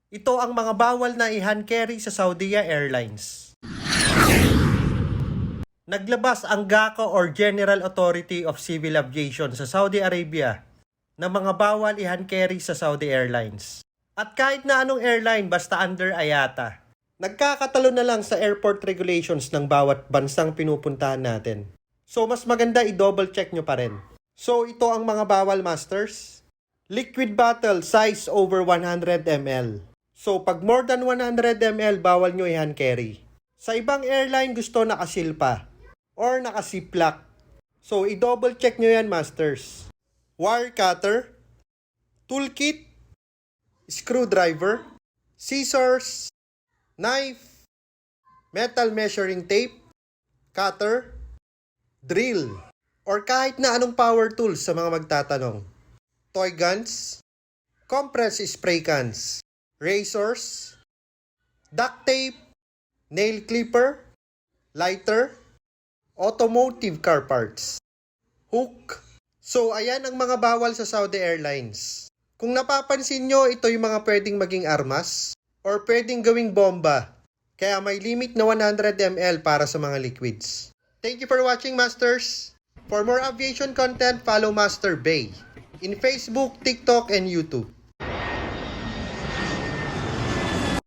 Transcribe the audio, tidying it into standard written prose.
Ito ang mga bawal na i-hand carry sa Saudia Airlines. Naglabas ang GACO or General Authority of Civil Aviation sa Saudi Arabia na mga bawal i-hand carry sa Saudi Airlines. At kahit na anong airline basta under IATA. Nagkakatalo na lang sa airport regulations ng bawat bansang pinupuntahan natin. So mas maganda i-double check nyo pa rin. So ito ang mga bawal, masters. Liquid bottle size over 100 ml. So pag more than 100 ml bawal nyo i-hand carry. Sa ibang airline gusto nakasil pa or nakasiplak. So i-double check nyo yan, masters. Wire cutter, toolkit, screwdriver, scissors, knife, metal measuring tape, cutter, drill, or kahit na anong power tools sa mga magtatanong. Toy guns, compress spray cans, razors, duct tape, nail clipper, lighter, automotive car parts, hook. So ayan ang mga bawal sa Saudi Airlines. Kung napapansin nyo, ito yung mga pwedeng maging armas or pwedeng gawing bomba. Kaya may limit na 100 ml para sa mga liquids. Thank you for watching, masters. For more aviation content, follow Master Bay in Facebook, TikTok, and YouTube.